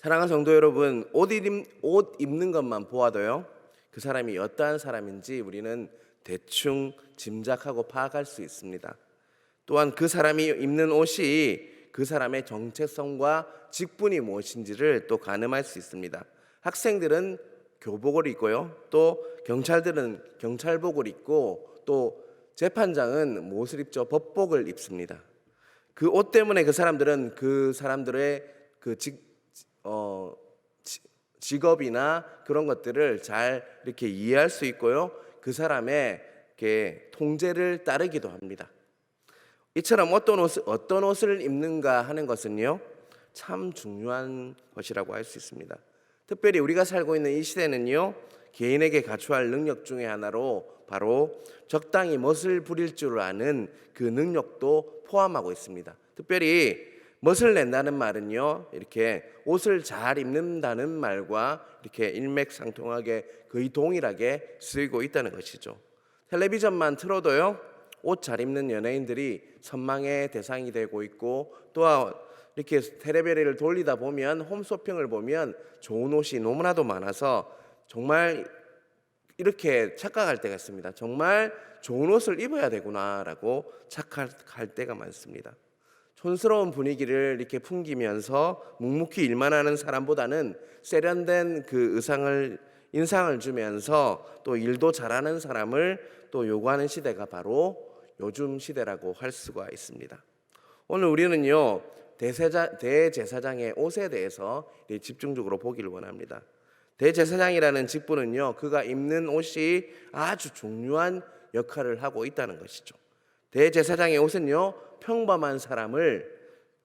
사랑하는 성도 여러분, 옷 입는 것만 보아도요, 그 사람이 어떠한 사람인지 우리는 대충 짐작하고 파악할 수 있습니다. 또한 그 사람이 입는 옷이 그 사람의 정체성과 직분이 무엇인지를 또 가늠할 수 있습니다. 학생들은 교복을 입고요, 또 경찰들은 경찰복을 입고, 또 재판장은 무엇을 입죠? 법복을 입습니다. 그 옷 때문에 그 사람들은 그 사람들의 그 직업이나 그런 것들을 잘 이렇게 이해할 수 있고요, 그 사람의 이렇게 통제를 따르기도 합니다. 이처럼 어떤 옷을 입는가 하는 것은요, 참 중요한 것이라고 할 수 있습니다. 특별히 우리가 살고 있는 이 시대는요, 개인에게 갖춰야 할 능력 중에 하나로 바로 적당히 멋을 부릴 줄 아는 그 능력도 포함하고 있습니다. 특별히 멋을 낸다는 말은요, 이렇게 옷을 잘 입는다는 말과 이렇게 일맥상통하게 거의 동일하게 쓰이고 있다는 것이죠. 텔레비전만 틀어도요, 옷 잘 입는 연예인들이 선망의 대상이 되고 있고, 또한 이렇게 텔레비를 돌리다 보면 홈쇼핑을 보면 좋은 옷이 너무나도 많아서 정말 이렇게 착각할 때가 있습니다. 정말 좋은 옷을 입어야 되구나라고 착각할 때가 많습니다. 촌스러운 분위기를 이렇게 풍기면서 묵묵히 일만 하는 사람보다는 세련된 그 인상을 주면서 또 일도 잘하는 사람을 또 요구하는 시대가 바로 요즘 시대라고 할 수가 있습니다. 오늘 우리는요, 대제사장의 옷에 대해서 집중적으로 보기를 원합니다. 대제사장이라는 직분은요, 그가 입는 옷이 아주 중요한 역할을 하고 있다는 것이죠. 대제사장의 옷은요, 평범한 사람을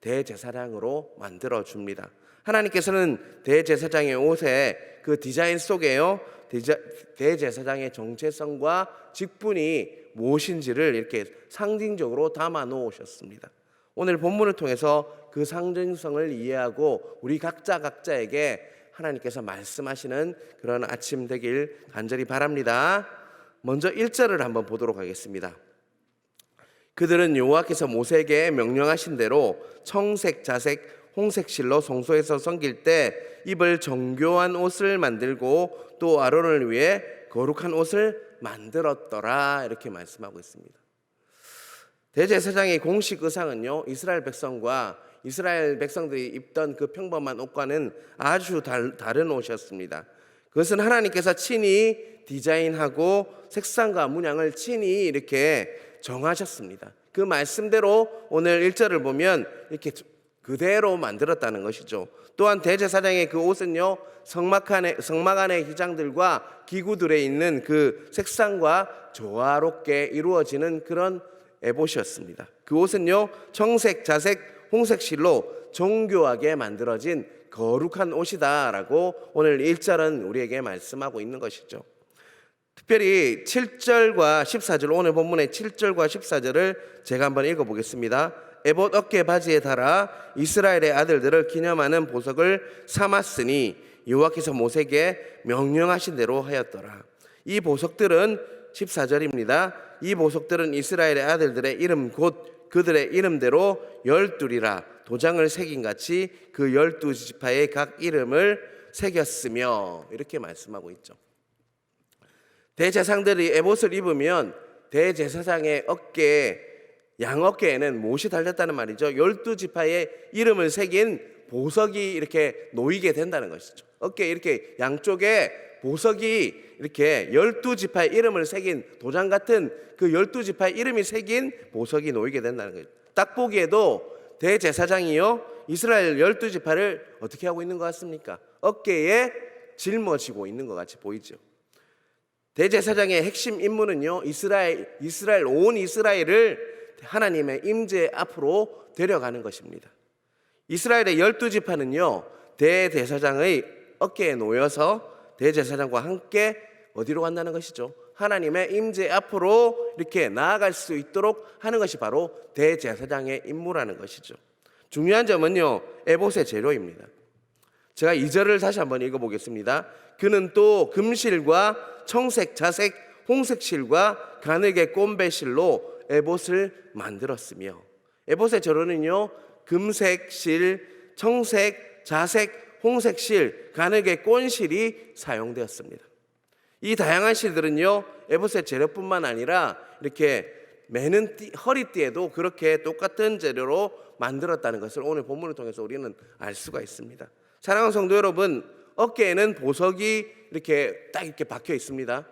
대제사장으로 만들어 줍니다. 하나님께서는 대제사장의 옷의 그 디자인 속에요, 대제사장의 정체성과 직분이 무엇인지를 이렇게 상징적으로 담아 놓으셨습니다. 오늘 본문을 통해서 그 상징성을 이해하고 우리 각자에게 하나님께서 말씀하시는 그런 아침 되길 간절히 바랍니다. 먼저 1절을 한번 보도록 하겠습니다. 그들은 여호와께서 모세에게 명령하신 대로 청색, 자색, 홍색 실로 성소에서 섬길 때 입을 정교한 옷을 만들고 또 아론을 위해 거룩한 옷을 만들었더라, 이렇게 말씀하고 있습니다. 대제사장의 공식 의상은요, 이스라엘 백성들이 입던 그 평범한 옷과는 아주 다른 옷이었습니다. 그것은 하나님께서 친히 디자인하고 색상과 문양을 친히 이렇게 정하셨습니다. 그 말씀대로 오늘 1절을 보면 이렇게 그대로 만들었다는 것이죠. 또한 대제사장의 그 옷은요, 성막 안의 휘장들과 기구들에 있는 그 색상과 조화롭게 이루어지는 그런 에봇이었습니다. 그 옷은요, 청색, 자색, 홍색 실로 정교하게 만들어진 거룩한 옷이다라고 오늘 1절은 우리에게 말씀하고 있는 것이죠. 특별히 7절과 14절, 오늘 본문의 7절과 14절을 제가 한번 읽어보겠습니다. 에봇 어깨 바지에 달아 이스라엘의 아들들을 기념하는 보석을 삼았으니 여호와께서 모세에게 명령하신 대로 하였더라. 이 보석들은 14절입니다. 이 보석들은 이스라엘의 아들들의 이름 곧 그들의 이름대로 12이라 도장을 새긴 같이 그 12지파의 각 이름을 새겼으며, 이렇게 말씀하고 있죠. 대제사장들이 에봇을 입으면 대제사장의 양어깨에는 못이 달렸다는 말이죠. 12지파의 이름을 새긴 보석이 이렇게 놓이게 된다는 것이죠. 어깨 이렇게 양쪽에 보석이 이렇게 12지파의 이름을 새긴 도장 같은 그 12지파의 이름이 새긴 보석이 놓이게 된다는 거예요. 딱 보기에도 대제사장이요, 이스라엘 12지파를 어떻게 하고 있는 것 같습니까? 어깨에 짊어지고 있는 것 같이 보이죠. 대제사장의 핵심 임무는요, 온 이스라엘을 하나님의 임재 앞으로 데려가는 것입니다. 이스라엘의 12지파는요, 대제사장의 어깨에 놓여서 대제사장과 함께 어디로 간다는 것이죠? 하나님의 임재 앞으로 이렇게 나아갈 수 있도록 하는 것이 바로 대제사장의 임무라는 것이죠. 중요한 점은요, 에봇의 재료입니다. 제가 2절을 다시 한번 읽어보겠습니다. 그는 또 금실과 청색, 자색, 홍색 실과 가늘게 꼼배 실로 에봇을 만들었으며, 에봇의 재료는요, 금색 실, 청색, 자색, 홍색 실, 가늘게 꼰 실이 사용되었습니다. 이 다양한 실들은요, 에봇의 재료뿐만 아니라 이렇게 매는 허리띠에도 그렇게 똑같은 재료로 만들었다는 것을 오늘 본문을 통해서 우리는 알 수가 있습니다. 사랑하는 성도 여러분, 어깨에는 보석이 이렇게 딱 이렇게 박혀 있습니다.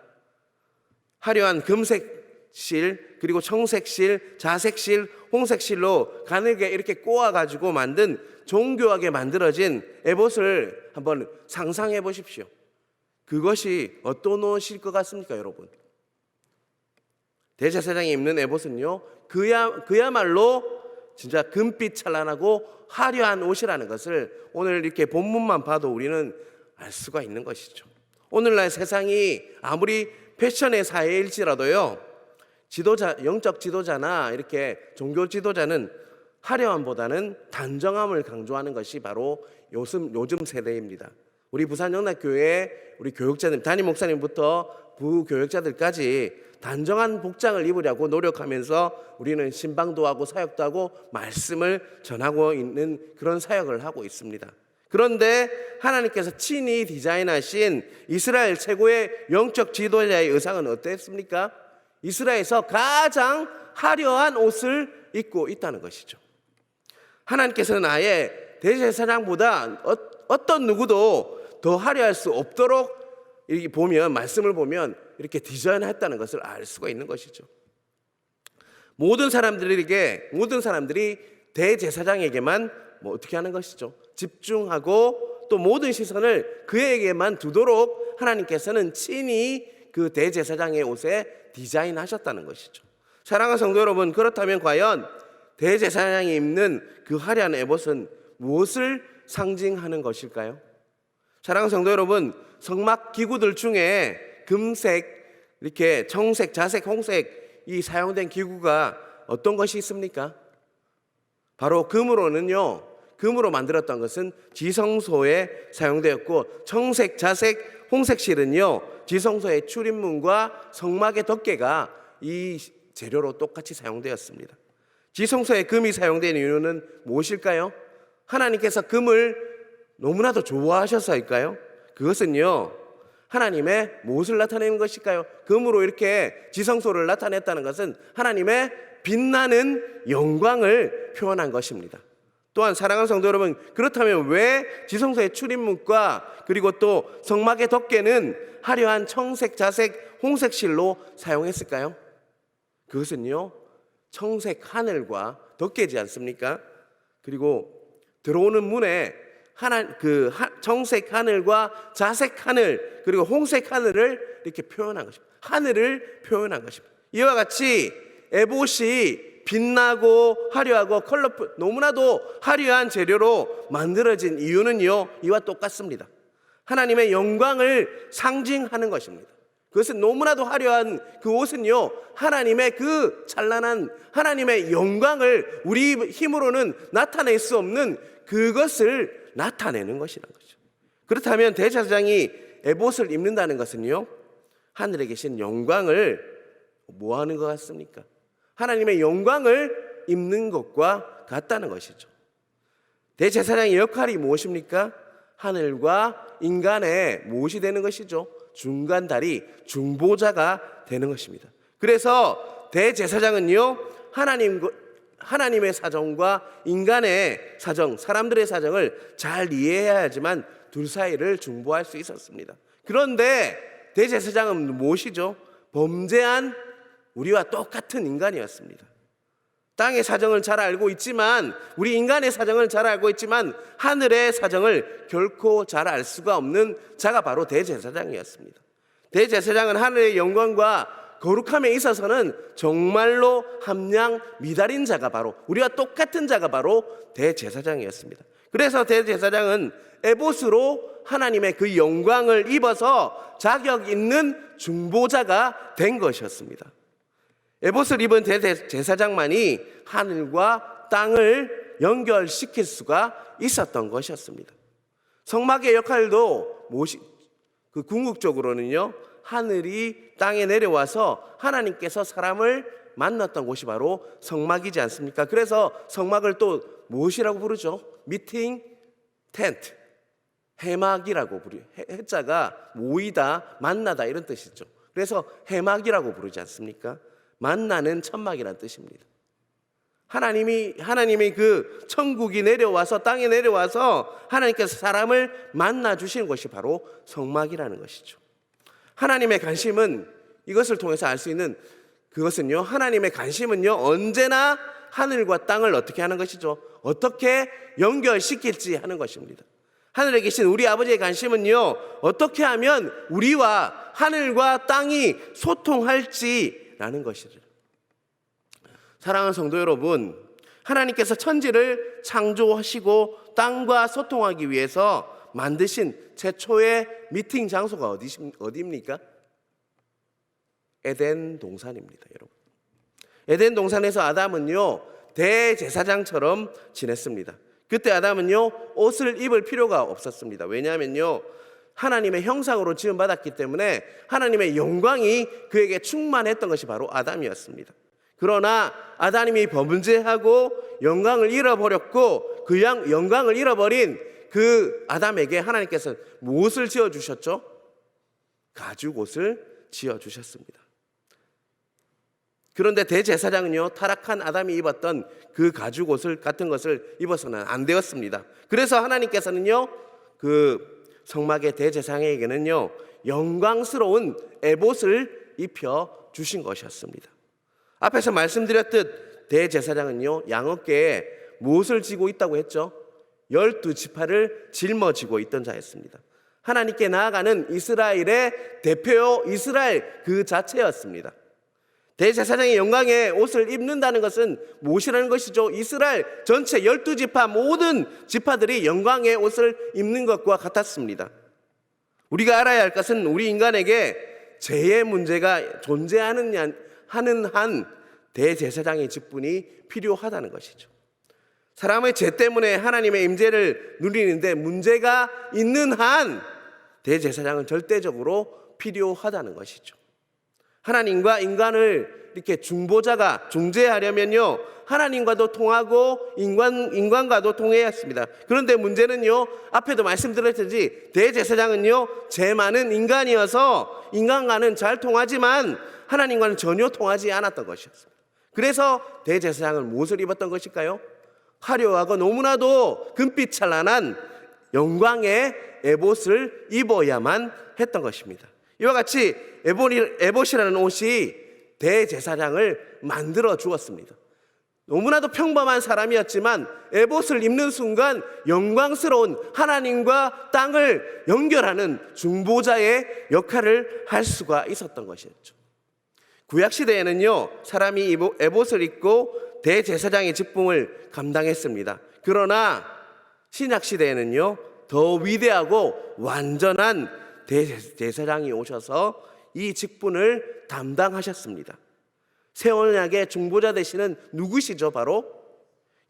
화려한 금색 실, 그리고 청색 실, 자색 실, 홍색 실로 가늘게 이렇게 꼬아가지고 만든 정교하게 만들어진 에봇을 한번 상상해 보십시오. 그것이 어떤 옷일 것 같습니까, 여러분? 대제사장이 입는 에봇은요, 그야말로 진짜 금빛 찬란하고 화려한 옷이라는 것을 오늘 이렇게 본문만 봐도 우리는 알 수가 있는 것이죠. 오늘날 세상이 아무리 패션의 사회일지라도요, 영적 지도자나 이렇게 종교 지도자는 화려함보다는 단정함을 강조하는 것이 바로 요즘 세대입니다. 우리 부산영락교회 우리 교육자들, 담임 목사님부터 부교육자들까지 단정한 복장을 입으려고 노력하면서 우리는 신방도 하고 사역도 하고 말씀을 전하고 있는 그런 사역을 하고 있습니다. 그런데 하나님께서 친히 디자인하신 이스라엘 최고의 영적 지도자의 의상은 어땠습니까? 이스라엘에서 가장 화려한 옷을 입고 있다는 것이죠. 하나님께서는 아예 대제사장보다 어떤 누구도 더 화려할 수 없도록 이렇게 보면, 말씀을 보면 이렇게 디자인했다는 것을 알 수가 있는 것이죠. 모든 사람들이 대제사장에게만 어떻게 하는 것이죠? 집중하고 또 모든 시선을 그에게만 두도록 하나님께서는 친히 그 대제사장의 옷에 디자인하셨다는 것이죠. 사랑하는 성도 여러분, 그렇다면 과연 대제사장이 입는 그 화려한 에봇은 무엇을 상징하는 것일까요? 사랑하는 성도 여러분, 성막 기구들 중에 금색, 이렇게 청색, 자색, 홍색 이 사용된 기구가 어떤 것이 있습니까? 바로 금으로 만들었던 것은 지성소에 사용되었고, 청색, 자색, 홍색 실은요, 지성소의 출입문과 성막의 덮개가 이 재료로 똑같이 사용되었습니다. 지성소에 금이 사용된 이유는 무엇일까요? 하나님께서 금을 너무나도 좋아하셔서일까요? 그것은요, 하나님의 무엇을 나타내는 것일까요? 금으로 이렇게 지성소를 나타냈다는 것은 하나님의 빛나는 영광을 표현한 것입니다. 또한 사랑하는 성도 여러분, 그렇다면 왜 지성소의 출입문과 그리고 또 성막의 덮개는 화려한 청색, 자색, 홍색 실로 사용했을까요? 그것은요, 청색 하늘과 덮개지 않습니까? 그리고 들어오는 문에 청색 하늘과 자색 하늘 그리고 홍색 하늘을 이렇게 표현한 것입니다. 하늘을 표현한 것입니다. 이와 같이 에봇이 빛나고 화려하고 컬러풀, 너무나도 화려한 재료로 만들어진 이유는요, 이와 똑같습니다. 하나님의 영광을 상징하는 것입니다. 그것은 너무나도 화려한 그 옷은요, 하나님의 그 찬란한 하나님의 영광을 우리 힘으로는 나타낼 수 없는 그것을 나타내는 것이라는 거죠. 그렇다면 대제사장이 에봇을 입는다는 것은요, 하늘에 계신 영광을 뭐 하는 것 같습니까? 하나님의 영광을 입는 것과 같다는 것이죠. 대제사장의 역할이 무엇입니까? 하늘과 인간의 무엇이 되는 것이죠? 중간 다리, 중보자가 되는 것입니다. 그래서 대제사장은요, 하나님의 사정과 인간의 사정, 사람들의 사정을 잘 이해해야 하지만 둘 사이를 중보할 수 있었습니다. 그런데 대제사장은 무엇이죠? 범죄한 우리와 똑같은 인간이었습니다. 땅의 사정을 잘 알고 있지만, 우리 인간의 사정을 잘 알고 있지만 하늘의 사정을 결코 잘 알 수가 없는 자가 바로 대제사장이었습니다. 대제사장은 하늘의 영광과 거룩함에 있어서는 정말로 함량 미달인 자가 바로, 우리와 똑같은 자가 바로 대제사장이었습니다. 그래서 대제사장은 에봇으로 하나님의 그 영광을 입어서 자격 있는 중보자가 된 것이었습니다. 에봇을 입은 대제사장만이 하늘과 땅을 연결시킬 수가 있었던 것이었습니다. 성막의 역할도 궁극적으로는요, 하늘이 땅에 내려와서 하나님께서 사람을 만났던 곳이 바로 성막이지 않습니까? 그래서 성막을 또 무엇이라고 부르죠? 미팅 텐트, 해막이라고 해자가 모이다, 만나다 이런 뜻이죠. 그래서 해막이라고 부르지 않습니까? 만나는 천막이라는 뜻입니다. 하나님이 그 천국이 내려와서 땅에 내려와서 하나님께서 사람을 만나 주시는 것이 바로 성막이라는 것이죠. 하나님의 관심은 이것을 통해서 알 수 있는 그것은요, 하나님의 관심은요, 언제나 하늘과 땅을 어떻게 하는 것이죠? 어떻게 연결시킬지 하는 것입니다. 하늘에 계신 우리 아버지의 관심은요, 어떻게 하면 우리와 하늘과 땅이 소통할지라는 것이죠. 사랑하는 성도 여러분, 하나님께서 천지를 창조하시고 땅과 소통하기 위해서 만드신 최초의 미팅 장소가 어디입니까? 에덴 동산입니다, 여러분. 에덴 동산에서 아담은요, 대제사장처럼 지냈습니다. 그때 아담은요, 옷을 입을 필요가 없었습니다. 왜냐하면요, 하나님의 형상으로 지음받았기 때문에 하나님의 영광이 그에게 충만했던 것이 바로 아담이었습니다. 그러나 아담이 범죄하고 영광을 잃어버렸고, 그 영광을 잃어버린 그 아담에게 하나님께서 무엇을 지어주셨죠? 가죽옷을 지어주셨습니다. 그런데 대제사장은요, 타락한 아담이 입었던 그 가죽옷을 같은 것을 입어서는 안 되었습니다. 그래서 하나님께서는요, 그 성막의 대제사장에게는요, 영광스러운 에봇을 입혀 주신 것이었습니다. 앞에서 말씀드렸듯 대제사장은요, 양어깨에 무엇을 지고 있다고 했죠? 12지파를 짊어지고 있던 자였습니다. 하나님께 나아가는 이스라엘의 대표 이스라엘 그 자체였습니다. 대제사장의 영광의 옷을 입는다는 것은 무엇이라는 것이죠? 이스라엘 전체 12지파 모든 지파들이 영광의 옷을 입는 것과 같았습니다. 우리가 알아야 할 것은 우리 인간에게 죄의 문제가 존재하는 한 대제사장의 직분이 필요하다는 것이죠. 사람의 죄 때문에 하나님의 임재를 누리는데 문제가 있는 한 대제사장은 절대적으로 필요하다는 것이죠. 하나님과 인간을 이렇게 중재하려면요, 하나님과도 통하고 인간과도 통해야 했습니다. 그런데 문제는요, 앞에도 말씀드렸듯이 대제사장은요, 죄 많은 인간이어서 인간과는 잘 통하지만 하나님과는 전혀 통하지 않았던 것이었습니다. 그래서 대제사장은 무엇을 입었던 것일까요? 화려하고 너무나도 금빛 찬란한 영광의 에봇을 입어야만 했던 것입니다. 이와 같이 에봇이라는 옷이 대제사장을 만들어 주었습니다. 너무나도 평범한 사람이었지만 에봇을 입는 순간 영광스러운 하나님과 땅을 연결하는 중보자의 역할을 할 수가 있었던 것이었죠. 구약시대에는요, 사람이 에봇을 입고 대제사장의 직분을 감당했습니다. 그러나 신약시대에는요, 더 위대하고 완전한 대제사장이 오셔서 이 직분을 담당하셨습니다. 새 언약의 중보자 되시는 누구시죠? 바로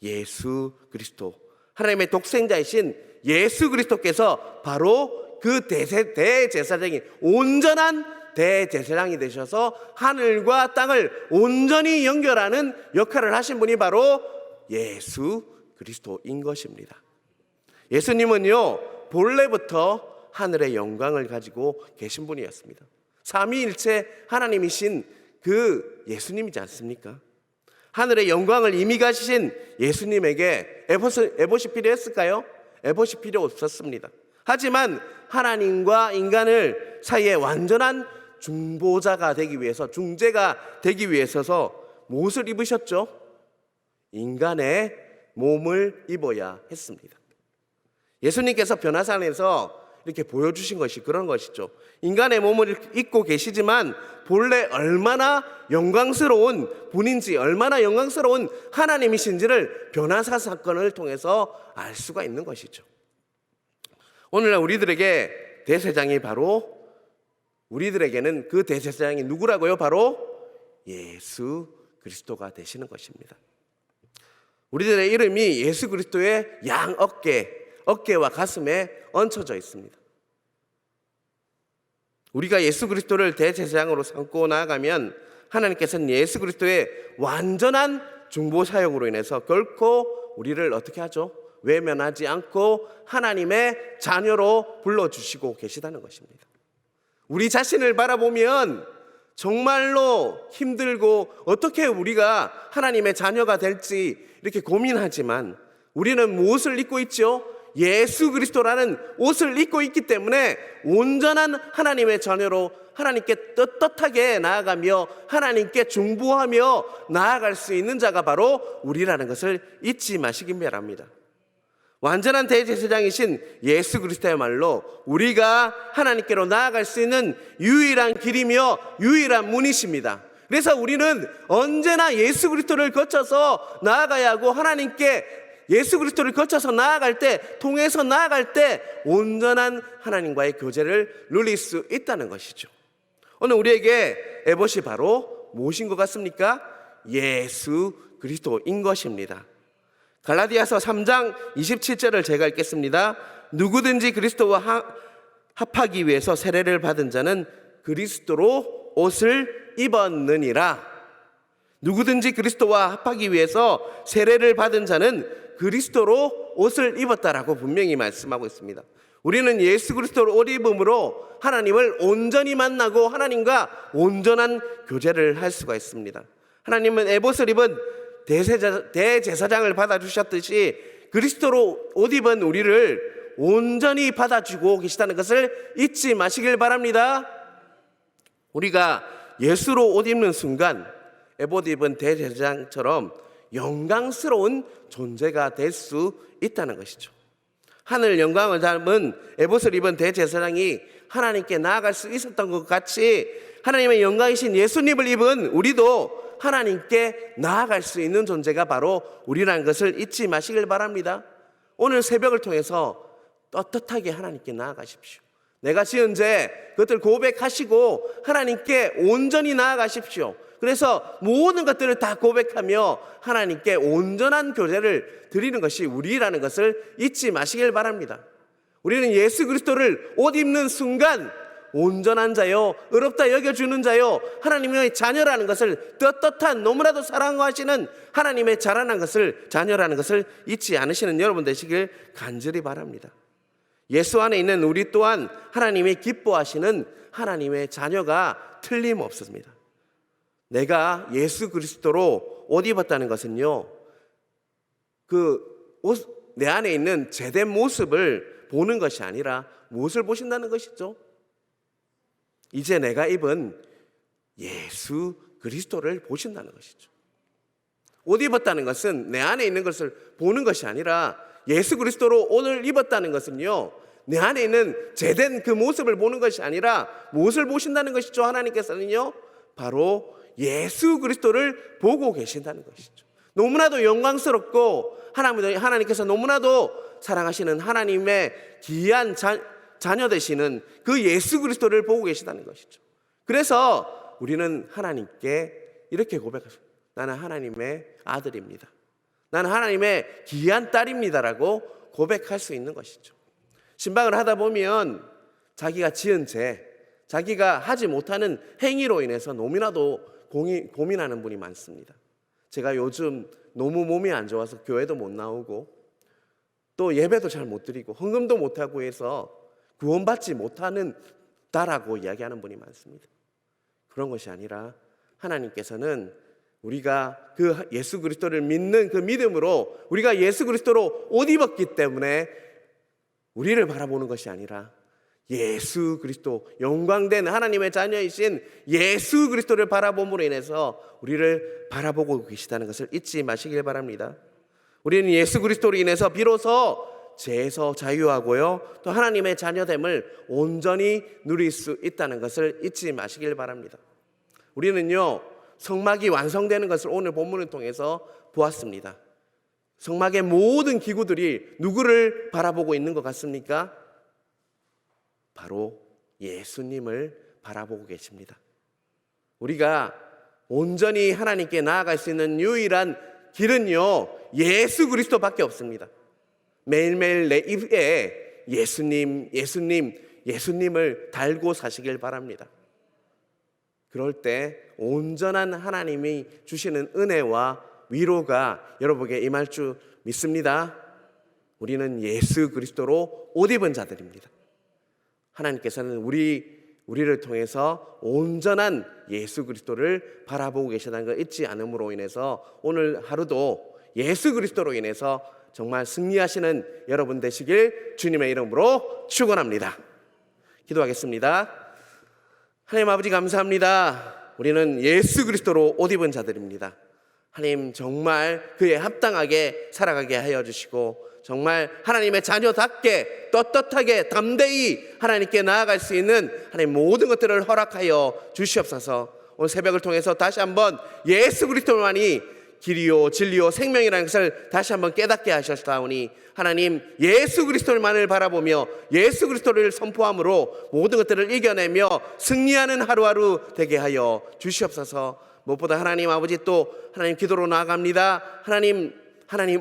예수 그리스도, 하나님의 독생자이신 예수 그리스도께서 바로 그 대제사장이 온전한 대제사장이 되셔서 하늘과 땅을 온전히 연결하는 역할을 하신 분이 바로 예수 그리스도인 것입니다. 예수님은요, 본래부터 하늘의 영광을 가지고 계신 분이었습니다. 삼위일체 하나님이신 그 예수님이지 않습니까? 하늘의 영광을 이미 가지신 예수님에게 에봇이 필요했을까요? 에봇이 필요 없었습니다. 하지만 하나님과 인간을 사이에 완전한 중보자가 되기 위해서, 중재가 되기 위해서 무엇을 입으셨죠? 인간의 몸을 입어야 했습니다. 예수님께서 변화산에서 이렇게 보여주신 것이 그런 것이죠. 인간의 몸을 입고 계시지만 본래 얼마나 영광스러운 분인지, 얼마나 영광스러운 하나님이신지를 변화사 사건을 통해서 알 수가 있는 것이죠. 오늘날 우리들에게 대제사장이 바로, 우리들에게는 그 대제사장이 누구라고요? 바로 예수 그리스도가 되시는 것입니다. 우리들의 이름이 예수 그리스도의 양 어깨와 가슴에 얹혀져 있습니다. 우리가 예수 그리스도를 대제사장으로 삼고 나아가면 하나님께서는 예수 그리스도의 완전한 중보 사역으로 인해서 결코 우리를 어떻게 하죠? 외면하지 않고 하나님의 자녀로 불러주시고 계시다는 것입니다. 우리 자신을 바라보면 정말로 힘들고 어떻게 우리가 하나님의 자녀가 될지 이렇게 고민하지만 우리는 무엇을 입고 있죠? 예수 그리스도라는 옷을 입고 있기 때문에 온전한 하나님의 자녀로 하나님께 떳떳하게 나아가며 하나님께 중보하며 나아갈 수 있는 자가 바로 우리라는 것을 잊지 마시기 바랍니다. 완전한 대제사장이신 예수 그리스도야말로 우리가 하나님께로 나아갈 수 있는 유일한 길이며 유일한 문이십니다. 그래서 우리는 언제나 예수 그리스도를 거쳐서 나아가야 하고 하나님께 예수 그리스도를 거쳐서 나아갈 때, 통해서 나아갈 때 온전한 하나님과의 교제를 누릴 수 있다는 것이죠. 오늘 우리에게 에봇이 바로 무엇인 것 같습니까? 예수 그리스도인 것입니다. 갈라디아서 3장 27절을 제가 읽겠습니다. 누구든지 그리스도와 합하기 위해서 세례를 받은 자는 그리스도로 옷을 입었느니라. 누구든지 그리스도와 합하기 위해서 세례를 받은 자는 그리스도로 옷을 입었다라고 분명히 말씀하고 있습니다. 우리는 예수 그리스도로 옷 입음으로 하나님을 온전히 만나고 하나님과 온전한 교제를 할 수가 있습니다. 하나님은 에봇을 입은 대제사장을 받아주셨듯이 그리스도로 옷 입은 우리를 온전히 받아주고 계시다는 것을 잊지 마시길 바랍니다. 우리가 예수로 옷 입는 순간 에봇 입은 대제사장처럼 영광스러운 존재가 될 수 있다는 것이죠. 하늘 영광을 담은 에봇을 입은 대제사장이 하나님께 나아갈 수 있었던 것 같이 하나님의 영광이신 예수님을 입은 우리도 하나님께 나아갈 수 있는 존재가 바로 우리라는 것을 잊지 마시길 바랍니다. 오늘 새벽을 통해서 떳떳하게 하나님께 나아가십시오. 내가 지은 죄 그것들 고백하시고 하나님께 온전히 나아가십시오. 그래서 모든 것들을 다 고백하며 하나님께 온전한 교제를 드리는 것이 우리라는 것을 잊지 마시길 바랍니다. 우리는 예수 그리스도를 옷 입는 순간 온전한 자요, 의롭다 여겨주는 자요, 하나님의 자녀라는 것을 떳떳한 너무나도 사랑하시는 하나님의 자녀라는 것을 잊지 않으시는 여러분 되시길 간절히 바랍니다. 예수 안에 있는 우리 또한 하나님이 기뻐하시는 하나님의 자녀가 틀림없습니다. 내가 예수 그리스도로 옷 입었다는 것은요, 내 안에 있는 제된 모습을 보는 것이 아니라 무엇을 보신다는 것이죠? 이제 내가 입은 예수 그리스도를 보신다는 것이죠. 옷 입었다는 것은 내 안에 있는 것을 보는 것이 아니라 예수 그리스도로 옷을 입었다는 것은요, 내 안에 있는 제된 그 모습을 보는 것이 아니라 무엇을 보신다는 것이죠? 하나님께서는요, 바로 예수 그리스도를 보고 계신다는 것이죠. 너무나도 영광스럽고 하나님께서 너무나도 사랑하시는 하나님의 귀한 자녀 되시는 그 예수 그리스도를 보고 계시다는 것이죠. 그래서 우리는 하나님께 이렇게 고백하죠. 나는 하나님의 아들입니다. 나는 하나님의 귀한 딸입니다라고 고백할 수 있는 것이죠. 신방을 하다 보면 자기가 지은 죄, 자기가 하지 못하는 행위로 인해서 너무나도 고민하는 분이 많습니다. 제가 요즘 너무 몸이 안 좋아서 교회도 못 나오고 또 예배도 잘 못 드리고 헌금도 못하고 해서 구원받지 못하는 다라고 이야기하는 분이 많습니다. 그런 것이 아니라 하나님께서는 우리가 그 예수 그리스도를 믿는 그 믿음으로 우리가 예수 그리스도로 옷 입었기 때문에 우리를 바라보는 것이 아니라 예수 그리스도, 영광된 하나님의 자녀이신 예수 그리스도를 바라봄으로 인해서 우리를 바라보고 계시다는 것을 잊지 마시길 바랍니다. 우리는 예수 그리스도로 인해서 비로소 죄에서 자유하고요, 또 하나님의 자녀됨을 온전히 누릴 수 있다는 것을 잊지 마시길 바랍니다. 우리는요, 성막이 완성되는 것을 오늘 본문을 통해서 보았습니다. 성막의 모든 기구들이 누구를 바라보고 있는 것 같습니까? 바로 예수님을 바라보고 계십니다. 우리가 온전히 하나님께 나아갈 수 있는 유일한 길은요, 예수 그리스도밖에 없습니다. 매일매일 내 입에 예수님, 예수님, 예수님을 달고 사시길 바랍니다. 그럴 때 온전한 하나님이 주시는 은혜와 위로가 여러분에게 임할 줄 믿습니다. 우리는 예수 그리스도로 옷 입은 자들입니다. 하나님께서는 우리를 통해서 온전한 예수 그리스도를 바라보고 계시다는 걸 잊지 않음으로 인해서 오늘 하루도 예수 그리스도로 인해서 정말 승리하시는 여러분 되시길 주님의 이름으로 축원합니다. 기도하겠습니다. 하나님 아버지 감사합니다. 우리는 예수 그리스도로 옷 입은 자들입니다. 하나님 정말 그에 합당하게 살아가게 하여 주시고 정말 하나님의 자녀답게 떳떳하게 담대히 하나님께 나아갈 수 있는 하나님 모든 것들을 허락하여 주시옵소서. 오늘 새벽을 통해서 다시 한번 예수 그리스도만이 길이요 진리요 생명이라는 것을 다시 한번 깨닫게 하셨사오니 하나님 예수 그리스도만을 바라보며 예수 그리스도를 선포함으로 모든 것들을 이겨내며 승리하는 하루하루 되게 하여 주시옵소서. 무엇보다 하나님 아버지 또 하나님 기도로 나아갑니다. 하나님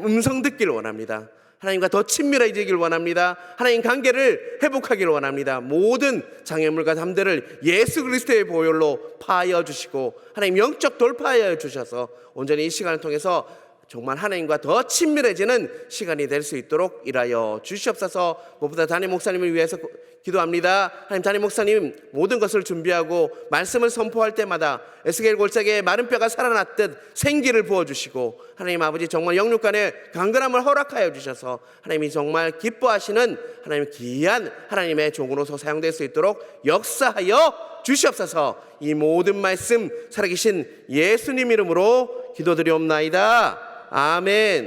음성 듣기를 원합니다. 하나님과 더 친밀해지길 원합니다. 하나님 관계를 회복하기를 원합니다. 모든 장애물과 담대를 예수 그리스도의 보혈로 파하여 주시고 하나님 영적 돌파하여 주셔서 온전히 이 시간을 통해서 정말 하나님과 더 친밀해지는 시간이 될 수 있도록 일하여 주시옵소서. 무엇보다 담임 목사님을 위해서 기도합니다. 하나님 담임 목사님 모든 것을 준비하고 말씀을 선포할 때마다 에스겔 골짜기에 마른 뼈가 살아났듯 생기를 부어주시고 하나님 아버지 정말 영육간에 강건함을 허락하여 주셔서 하나님이 정말 기뻐하시는 하나님 귀한 하나님의 종으로서 사용될 수 있도록 역사하여 주시옵소서. 이 모든 말씀 살아계신 예수님 이름으로 기도드리옵나이다. 아멘.